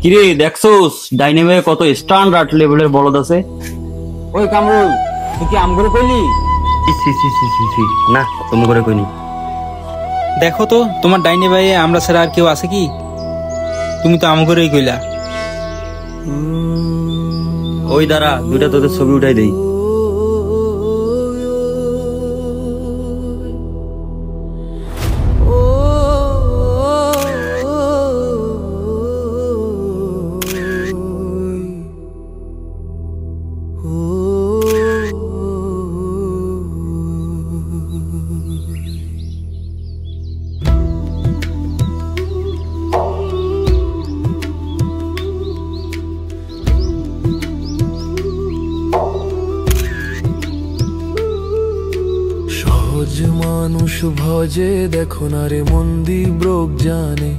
কিরে দেখছোস ডাইনামে কত স্ট্যান্ডার্ড লেভেলের বলদ আছে। ওই কামরুল, তুই কি আম করে কইলি? না তুমি করে কইনি। দেখো তো তোমার ডাইনে ভাইয়ে আমরা ছাড়া আর কেউ আছে কি? তুমি তো আম করেই কইলা। ওই দাঁড়া, দুইটা তোদের ছবি উঠাই দেই। মানুষ ভজে দেখো না রে মন্দির ব্রোক জানে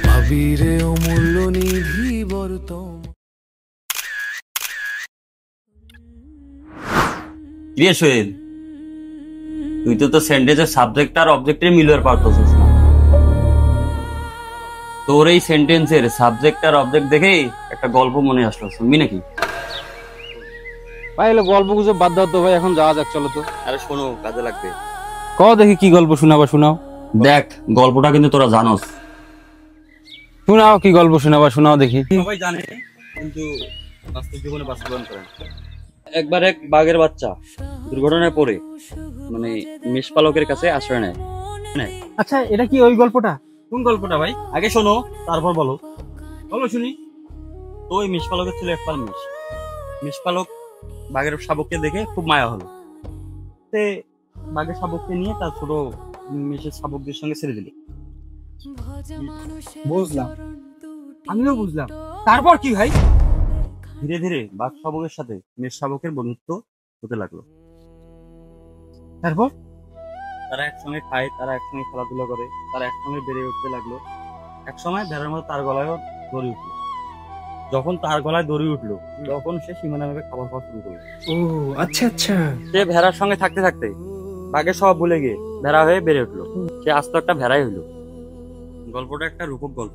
ভাবিরে অমূল্য নিধি বর্তম। কিরে সোহেল, তুই তো সেন্টেন্সের সাবজেক্ট আর অবজেক্টের মিলর পারতেছিস না। তোর এই সেন্টেন্সের সাবজেক্ট আর অবজেক্ট দেখে একটা গল্প মনে আসলো, শুনবি নাকি? ভাই এলো গল্প গুজব বাদ দাও তো ভাই, এখন যাওয়া যাক, চলো তো। আরে শোনো, কাজে লাগবে। কও দেখি কি গল্প শোনাবা, শোনাও। দেখ গল্পটা কিন্তু তোরা জানোস। শোনাও কি গল্প শোনাবা, শোনাও দেখি। সবাই জানে কিন্তু বাস্তব জীবনে বাস্তবায়ন করে না। একবার এক বাঘের বাচ্চা দুর্ঘটনায় পড়ে মানে মেষপালকের কাছে আশ্রয় নেয়। আচ্ছা, এটা কি ওই গল্পটা? কোন গল্পটা ভাই? আগে শোনো তারপর বলো। বলো শুনি। তো ওই মেষপালকের ছিল এক পাল মেষ। মেষপালক বাঘের শাবককে দেখে খুব মায়া হলো। সে বাঘের শাবককে নিয়ে তার ছোট মেষের শাবকদের সঙ্গে ছেড়ে দিল। বুঝলাম, আমিও বুঝলাম। তারপর কি ভাই? ধীরে ধীরে বাঘ শাবকের সাথে মেষ শাবকের বন্ধুত্ব হতে লাগলো। তারপর তারা একসঙ্গে খায়, তারা একসঙ্গে খেলাধুলা করে, তারা একসঙ্গে বেড়ে উঠতে লাগলো। একসময় ভেড়ার মতো তার গলায়ও দড়ি উঠলো। যখন তার গলায় দড়ি উঠলো তখন সে সীমানা ভেবে খাবার খাওয়া শুরু করলো। ও আচ্ছা আচ্ছা। সে ভেড়ার সঙ্গে থাকতে থাকতে বাঘের সব ভুলে গিয়ে ভেড়া হয়ে বেড়ে উঠলো। সে আস্ত একটা ভেড়াই হইলো। গল্পটা একটা রূপক গল্প,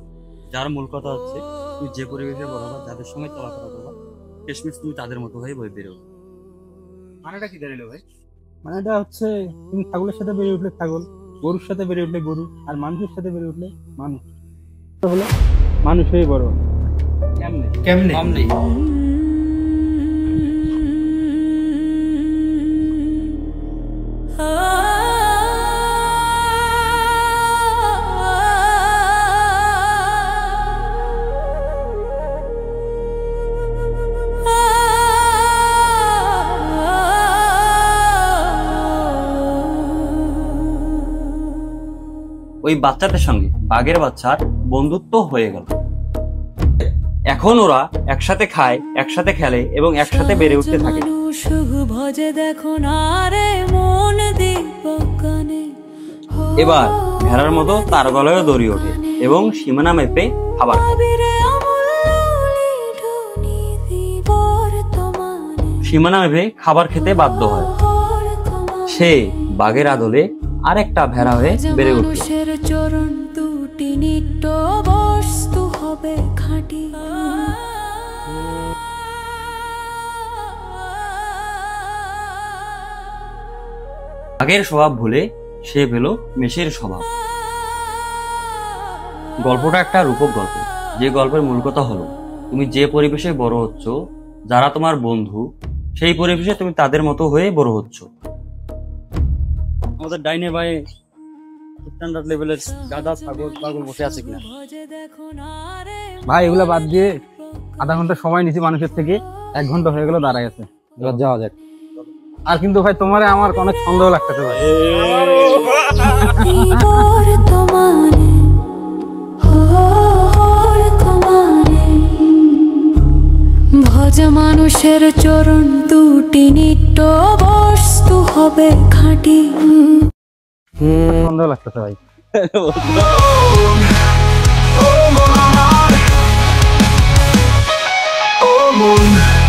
যার মূল কথা হচ্ছে তুই যে পরিবেশে বড় হবা, যাদের সঙ্গে চলাফেরা করবা, শেষমেশ তুমি তাদের মতো হয়ে বই বেরো। মানেটা কি দাঁড়িলো ভাই? মানেটা হচ্ছে তুমি ছাগলের সাথে বেড়ে উঠলে ছাগল, গরুর সাথে বেড়ে উঠলে গরু, আর মানুষের সাথে বেড়ে উঠলে মানুষ। তো হলো মানুষ হয়ে বড়। কেমনে কেমনে? সামনে ওই বাচ্চাটার সঙ্গে বাঘের বাচ্চার বন্ধুত্ব হয়ে গেল। এখন ওরা একসাথে খায়, একসাথে খেলে এবং একসাথে বেড়ে উঠতে থাকে। এবার ভেড়ার মতো তার গলায়ও দড়ি ওঠে এবং সীমানা মেপে খাবার খায়। সীমানা মেপে খাবার খেতে বাধ্য হয়। সে বাঘের আদলে আরেকটা ভেড়া হয়ে বেড়ে উঠল। বাঘের স্বভাব ভুলে সে পেল মেষের স্বভাব। গল্পটা একটা রূপক গল্প, যে গল্পের মূল কথা হলো তুমি যে পরিবেশে বড় হচ্ছ, যারা তোমার বন্ধু, সেই পরিবেশে তুমি তাদের মতো হয়ে বড় হচ্ছ। আমাদের ডাইনে বায়ে স্ট্যান্ডার্ড লেভেলের গাধা, ছাগল, পাগল বসে আছে কিনা? ভাই এগুলা বাদ দিয়ে আধা ঘন্টা সময় নিচ্ছি মানুষের থেকে, 1 ঘন্টা হয়ে গেল দাঁড়ায় আছে। এবার যাওয়া যাক। আর কিন্তু ভাই তোমারে আমার অনেক সন্দেহ লাগতেছে ভাই। ভজ মানুষের চরণ দুটি নিত্য বস্তু হবে খাঁটি। সন্দেহ লাগতেছে ভাই। Oh,